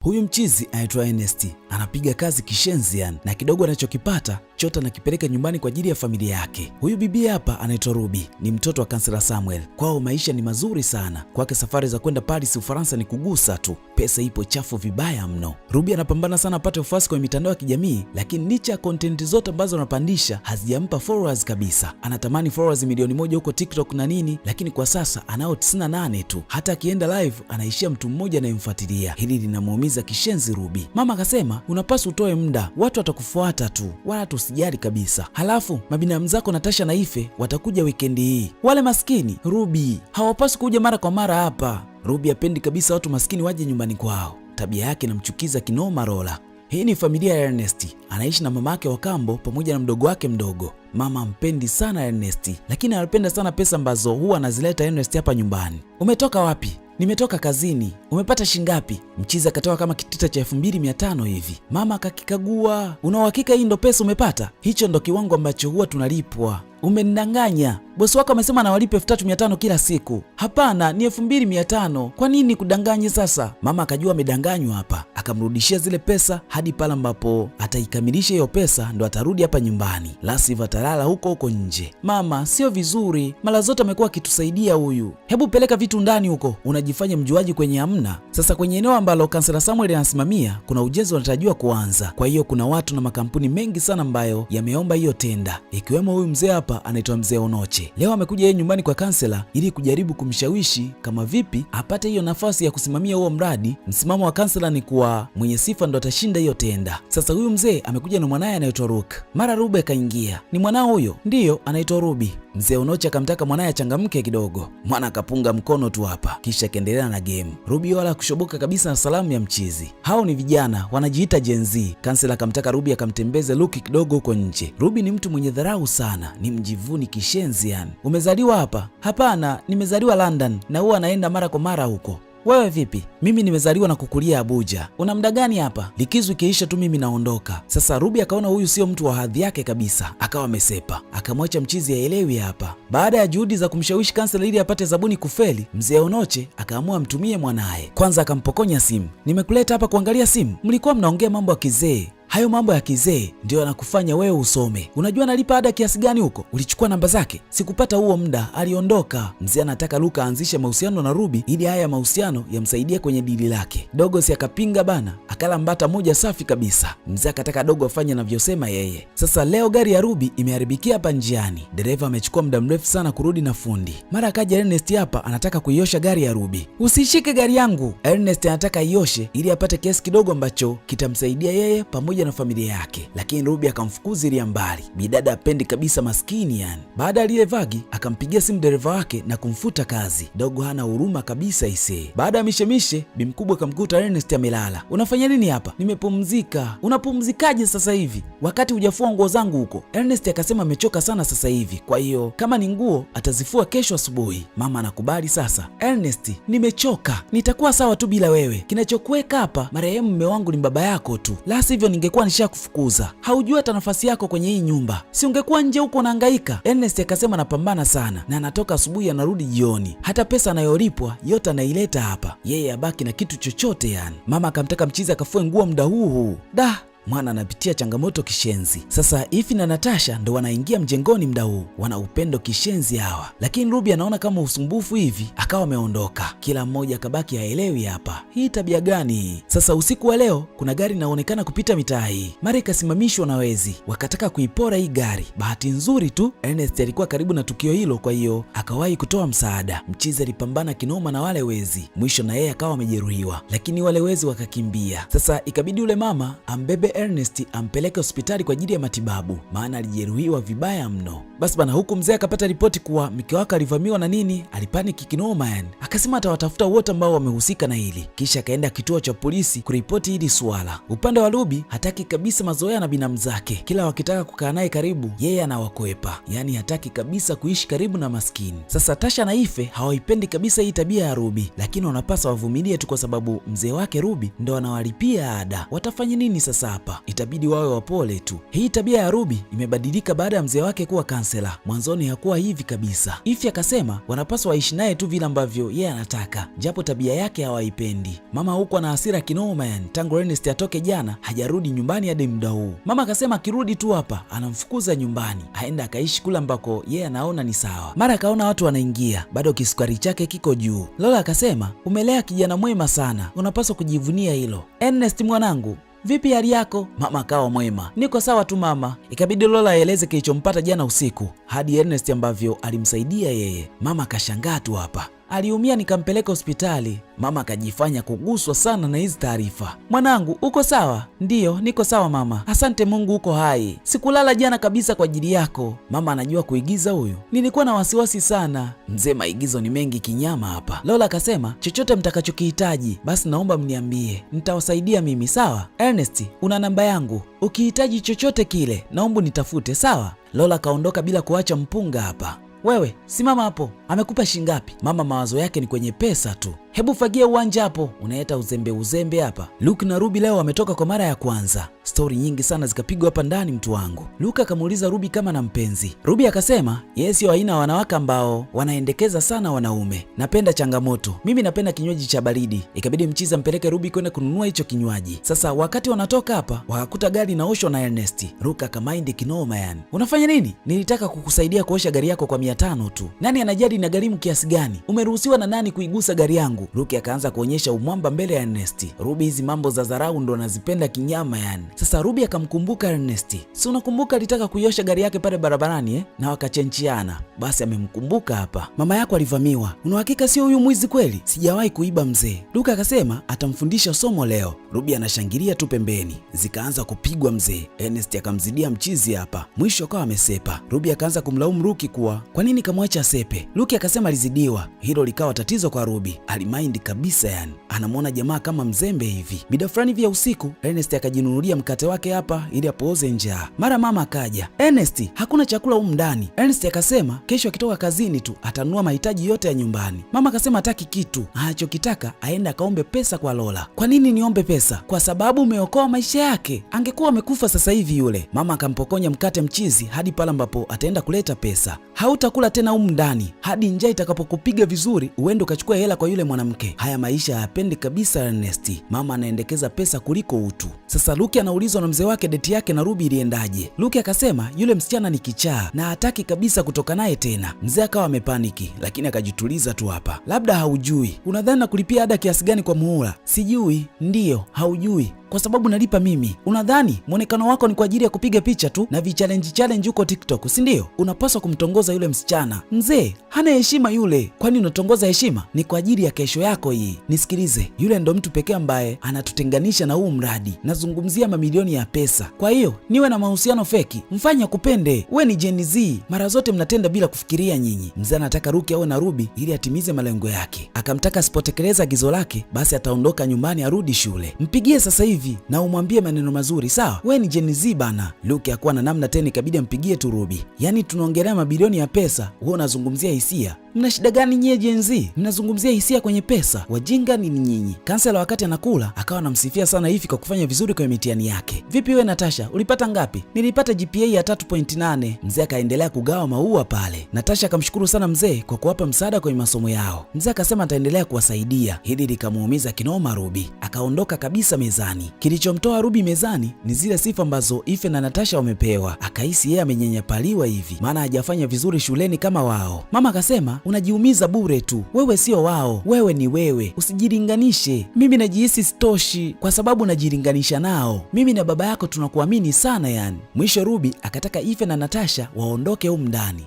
Huyu mchizi anaitwa Ernest, anapiga kazi kishenzi yani, na kidogo anachokipata chote anakipeleka nyumbani kwa ajili ya familia yake. Huyu bibi hapa anaitwa Ruby, ni mtoto wa kansela Samuel. Kwao maisha ni mazuri sana. Kwake safari za kwenda Paris Ufaransa ni kugusa tu. Pesa ipo chafu vibaya mno. Ruby anapambana sana apate ufuasi kwenye mitandao ya kijamii, lakini licha ya content zote ambazo anapandisha hazijampa followers kabisa. Anatamani followers milioni 1 huko TikTok na nini, lakini kwa sasa anao 98 tu. Hata akienda live anaishia mtu mmoja anayemfuatilia. Hili linamuumiza kishenzi Ruby. Mama akasema unapaswa utoe muda, watu watakufuata tu, wala usijali kabisa. Halafu mabinamu zako Natasha na Ife watakuja weekend hii. Wale maskini Ruby hawapaswi kuja mara kwa mara hapa. Ruby hapendi kabisa watu maskini waje nyumbani kwao. Tabia yake inamchukiza kinoma rola. Hii ni familia ya Ernest. Anaishi na mama yake wa kambo pamoja na mdogo wake mdogo. Mama ampendi sana Ernest, lakini anapenda sana pesa ambazo huwa anazileta Ernest hapa nyumbani. Umetoka wapi? Nimetoka kazini. Umepata shingapi? Mchizi akatoa kama kitita cha 2500 hivi. Mama akakikagua. Una uhakika hii ndo pesa umepata? Hicho ndo kiwango ambacho huwa tunalipwa. Umenidanganya. Bosi wako amesema anawalipa 3500 kila siku. Hapana, ni 2500. Kwa nini kudanganye sasa? Mama akajua amedanganywa hapa. Akamrudishia zile pesa hadi pale ambapo ataikamilisha hiyo pesa ndo atarudi hapa nyumbani. La sivyo atalala huko huko nje. Mama, sio vizuri. Mara zote amekuwa akitusaidia huyu. Hebu peleka vitu ndani huko. Unajifanya mjuaji kwenye amna. Sasa kwenye eneo ambalo kansela Samuel anasimamia kuna ujenzi unatarajiwa kuanza. Kwa hiyo kuna watu na makampuni mengi sana ambayo yameomba hiyo tenda. Ikiwemo huyu mzee hapa anaitwa Mzee Onoche. Leo amekuja yeye nyumbani kwa kansela ili kujaribu kumshawishi kama vipi apate hiyo nafasi ya kusimamia huo mradi. Msimamo wa kansela ni kuwa mwenye sifa ndo atashinda hiyo tenda. Sasa huyu mzee amekuja na mwanae anaitwa Rook. Mara Ruby akaingia. Ni mwanao huyo? Ndiyo, anaitwa Ruby. Mzee Onoche akamtaka mwanae achangamke kidogo. Mwana akapunga mkono tu hapa, kisha akaendelea na game. Ruby wala kushoboka kabisa na salamu ya mchizi. Hao ni vijana wanajiita Gen Z. Kansela akamtaka Ruby akamtembeze Luki kidogo huko nje. Ruby ni mtu mwenye dharau sana, ni mjivuni kishenzi yani. Umezaliwa hapa? Hapana, nimezaliwa London na huwa anaenda mara kwa mara huko. Wewe vipi? Mimi nimezaliwa na kukulia Abuja. Una muda gani hapa? Likizo ikiisha tu mimi naondoka. Sasa Ruby akaona huyu sio mtu wa hadhi yake kabisa, akawa amesepa. Akamwacha mchizi aelewi hapa. Baada ya juhudi za kumshawishi kansela ili apate zabuni kufeli, Mzee Onoche akaamua mtumie mwanaye. Kwanza akampokonya simu. Nimekuleta hapa kuangalia simu? Mlikuwa mnaongea mambo ya kizee. Hayo mambo ya kizee ndio yanakufanya wewe usome. Unajua nalipa ada kiasi gani huko? Ulichukua namba zake? Sikupata huo muda, aliondoka. Mzee anataka Luka aanzishe mahusiano na Ruby ili haya mahusiano yamsaidie kwenye dili lake. Dogo si akapinga bana, akala mbata moja safi kabisa. Mzee akataka dogo afanye anavyosema yeye. Sasa leo gari ya Ruby imeharibikia hapa njiani. Dereva amechukua muda mrefu sana kurudi na fundi. Mara akaja Ernest hapa anataka kuiosha gari ya Ruby. Usishike gari yangu. Ernest anataka ioshe ili apate kiasi kidogo ambacho kitamsaidia yeye pamoja na familia yake, lakini Ruby akamfukuzilia mbali. Bidada apendi kabisa maskini yani. Baada ya lile vagi akampigia simu dereva wake na kumfuta kazi. Dogo hana huruma kabisa isee. Baada ya mishemishe, bi mkubwa akamkuta Ernest amelala. Unafanya nini hapa? Nimepumzika. Unapumzikaje sasa hivi wakati hujafua nguo zangu huko? Ernest akasema amechoka sana sasa hivi, kwa hiyo kama ni nguo atazifua kesho asubuhi. Mama anakubali sasa. Ernest, nimechoka, nitakuwa sawa tu bila wewe. Kinachokuweka hapa, marehemu mume wangu ni baba yako tu, la sivyo ningekuwa nishakufukuza. Haujui hata nafasi yako kwenye hii nyumba, si ungekuwa nje huko unahangaika? Ernest akasema anapambana sana na anatoka asubuhi anarudi jioni, hata pesa anayolipwa yote anaileta hapa, yeye abaki na kitu chochote yani. Mama akamtaka mchizi akafue nguo muda huu. Da, mwana anapitia changamoto kishenzi. Sasa Ifi na Natasha ndo wanaingia mjengoni mda huu, wana upendo kishenzi hawa, lakini Ruby anaona kama usumbufu hivi, akawa ameondoka. Kila mmoja akabaki haelewi hapa, hii tabia gani hii? Sasa usiku wa leo kuna gari inaonekana kupita mitaa hii, mara ikasimamishwa na wezi, wakataka kuipora hii gari. Bahati nzuri tu Ernest alikuwa karibu na tukio hilo, kwa hiyo akawahi kutoa msaada. Mchizi alipambana kinoma na wale wezi, mwisho na yeye akawa amejeruhiwa, lakini wale wezi wakakimbia. Sasa ikabidi yule mama ambebe Ernest ampeleke hospitali kwa ajili ya matibabu, maana alijeruhiwa vibaya mno. Basi bana, huku mzee akapata ripoti kuwa mke wake alivamiwa na nini, alipaniki kinoma yani. Akasema atawatafuta wote ambao wamehusika na hili, kisha akaenda kituo cha polisi kuripoti hili swala. Upande wa Ruby hataki kabisa mazoea na binamu zake, kila wakitaka kukaa naye karibu yeye anawakwepa, yani hataki kabisa kuishi karibu na maskini. Sasa Tasha na Ife hawaipendi kabisa hii tabia ya Ruby, lakini wanapaswa wavumilie tu kwa sababu mzee wake Ruby ndo anawalipia ada. Watafanya nini sasa hapa? hapa, itabidi wawe wapole tu. Hii tabia ya Ruby imebadilika baada ya mzee wake kuwa kansela. Mwanzoni hakuwa hivi kabisa. Ify akasema wanapaswa waishi naye tu vile ambavyo yeye anataka, japo tabia yake hawaipendi. Mama huko ana hasira kinoma yani, tangu Ernest atoke jana hajarudi nyumbani hadi muda huu. Mama akasema akirudi tu hapa anamfukuza nyumbani, aenda akaishi kula ambako yeye anaona ni sawa. Mara akaona watu wanaingia, bado kisukari chake kiko juu. Lola akasema umelea kijana mwema sana, unapaswa kujivunia hilo. Ernest mwanangu, vipi hali yako? Mama akawa mwema. Niko sawa tu mama. Ikabidi Lola aeleze kilichompata jana usiku hadi Ernest ambavyo alimsaidia yeye. Mama akashangaa tu hapa. Aliumia nikampeleka hospitali. Mama akajifanya kuguswa sana na hizi taarifa. Mwanangu, uko sawa? Ndiyo, niko sawa mama. Asante Mungu uko hai. Sikulala jana kabisa kwa ajili yako. Mama anajua kuigiza huyu. Nilikuwa na wasiwasi sana. Mzee maigizo ni mengi kinyama hapa. Lola akasema chochote mtakachokihitaji basi naomba mniambie. Nitawasaidia mimi, sawa? Ernest, una namba yangu. Ukihitaji chochote kile, naomba nitafute, sawa? Lola kaondoka bila kuacha mpunga hapa. Wewe, simama hapo. Amekupa shingapi? Mama mawazo yake ni kwenye pesa tu. Hebu fagia uwanja hapo, unaleta uzembe hapa. Luke na Ruby leo wametoka kwa mara ya kwanza. Stori nyingi sana zikapigwa hapa ndani mtu wangu. Luke akamuuliza Ruby kama na mpenzi. Ruby akasema yeye sio aina wanawake ambao wanaendekeza sana wanaume. Napenda changamoto. Mimi napenda kinywaji cha baridi. Ikabidi mchiza mpeleke Ruby kwenda kununua hicho kinywaji. Sasa wakati wanatoka hapa, wakakuta gari inaoshwa na Ernest. Luke akamaindi kinoma yani. Unafanya nini? Nilitaka kukusaidia kuosha gari yako kwa 500 tu. Nani anajali inagharimu kiasi gani? Umeruhusiwa na nani kuigusa gari yangu? Luke akaanza kuonyesha umwamba mbele ya Ernest. Ruby hizi mambo za dharau ndo anazipenda kinyama yani. Sasa Ruby akamkumbuka Ernest. Si unakumbuka alitaka kuiosha gari yake pale barabarani na wakachenchiana. Basi amemkumbuka hapa. Mama yako alivamiwa. Una hakika sio huyu mwizi kweli? Sijawahi kuiba mzee. Luke akasema atamfundisha somo leo. Ruby anashangilia tu pembeni. Zikaanza kupigwa mzee. Ernest akamzidia mchizi hapa. Mwisho akawa amesepa. Ruby akaanza kumlaumu Luke kuwa kwa nini kamwacha sepe. Luke akasema alizidiwa. Hilo likawa tatizo kwa Ruby. Alimaindi kabisa yani. Anamwona jamaa kama mzembe hivi. Mida fulani vya usiku, Ernest akajinunulia mkate wake hapa ili apooze njaa. Mara mama akaja. Ernest, hakuna chakula humu ndani. Ernest akasema kesho akitoka kazini tu atanunua mahitaji yote ya nyumbani. Mama akasema hataki kitu. Anachokitaka aende akaombe pesa kwa Lola. Kwa nini niombe pesa? Kwa sababu umeokoa maisha yake. Angekuwa amekufa sasa hivi yule. Mama akampokonya mkate mchizi hadi pale ambapo ataenda kuleta pesa. Hautakula tena humu ndani hadi njaa itakapokupiga vizuri uende ukachukua hela kwa yule mwanamke. Haya maisha hayapendi kabisa Ernest. Mama anaendekeza pesa kuliko utu. Sasa Luke anaulizwa na mzee wake deti yake na Ruby iliendaje. Luke akasema yule msichana ni kichaa na hataki kabisa kutoka naye tena. Mzee akawa amepaniki lakini akajituliza tu hapa. Labda haujui. Unadhani na kulipia ada kiasi gani kwa muhula? Sijui. Ndiyo, haujui. Kwa sababu nalipa mimi. Unadhani muonekano wako ni kwa ajili ya kupiga picha tu na challenge huko TikTok, si ndio? Unapaswa kumtongoza yule msichana. Mzee, hana heshima yule. Kwani unatongoza heshima? Ni kwa ajili ya kesho yako hii. Nisikilize, yule ndo mtu pekee ambaye anatutenganisha na huu mradi. Nazungumzia mamilioni ya pesa. Kwa hiyo, niwe na mahusiano feki, mfanye kupende. We ni Gen Z, mara zote mnatenda bila kufikiria nyinyi. Mzee anataka Ruki awe na Ruby ili atimize malengo yake. Akamtaka asipotekeleza agizo lake, basi ataondoka nyumbani arudi shule. Mpigie sasa hivi na umwambie maneno mazuri, sawa? We ni Gen Z bana. Luke hakuwa na namna tena, ikabidi ampigie tu Ruby. Yaani tunaongelea mabilioni ya pesa, wewe unazungumzia hisia. Mna shida gani nyie Gen Z? Mnazungumzia hisia kwenye pesa? Wajinga ni nyinyi. Kansela wakati anakula akawa anamsifia sana Ify kwa kufanya vizuri kwenye mitihani yake. Vipi we Natasha, ulipata ngapi? Nilipata GPA ya 3.8. Mzee akaendelea kugawa maua pale. Natasha akamshukuru sana mzee kwa kuwapa msaada kwenye masomo yao. Mzee akasema ataendelea kuwasaidia. Hili likamuumiza kinoma Ruby. Akaondoka kabisa mezani. Kilichomtoa Ruby mezani ni zile sifa ambazo Ify na Natasha wamepewa. Akahisi yeye amenyanyapaliwa hivi, maana hajafanya vizuri shuleni kama wao. Mama akasema unajiumiza bure tu, wewe sio wao, wewe ni wewe, usijilinganishe. Mimi najihisi sitoshi kwa sababu najilinganisha nao. Mimi na baba yako tunakuamini sana yani. Mwisho Ruby akataka Ify na Natasha waondoke humu ndani.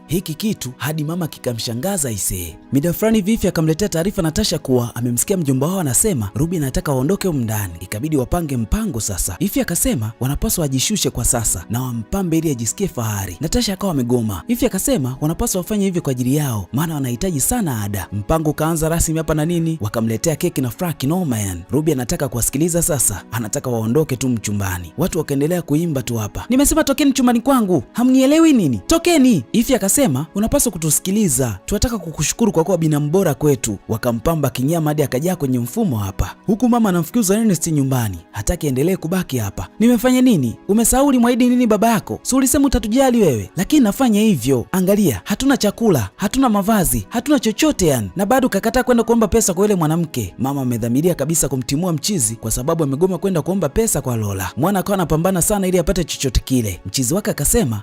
Hiki kitu hadi mama kikamshangaza isee. Mida fulani Ify akamletea taarifa Natasha kuwa amemsikia mjomba wao anasema Ruby anataka waondoke humu ndani. Ikabidi wapange mpango sasa. Ify akasema wanapaswa wajishushe kwa sasa na wampambe ili ajisikie fahari. Natasha akawa amegoma. Ify akasema wanapaswa wafanye hivyo kwa ajili yao, maana wanahitaji sana ada. Mpango kaanza rasmi hapa na nini, wakamletea keki na furaha kinoma yani. Ruby anataka kuwasikiliza sasa, anataka waondoke tu mchumbani. Watu wakaendelea kuimba tu hapa. Nimesema tokeni chumbani kwangu, hamnielewi nini? Tokeni! Ify akasema unapaswa kutusikiliza, tunataka kukushukuru kwa kuwa binamu bora kwetu. Wakampamba kinyama hadi akajaa kwenye mfumo hapa. Huku mama anamfukuza Ernest nyumbani, hataki endelee kubaki hapa. Nimefanya nini? Umesahau ulimwahidi nini baba yako? Si ulisema utatujali wewe? Lakini nafanya hivyo. Angalia, hatuna chakula, hatuna mavazi, hatuna chochote yani, na bado kakataa kwenda kuomba pesa kwa yule mwanamke. Mama amedhamiria kabisa kumtimua mchizi kwa sababu amegoma kwenda kuomba pesa kwa Lola. Mwana akawa anapambana sana ili apate chochote kile. Mchizi wake akasema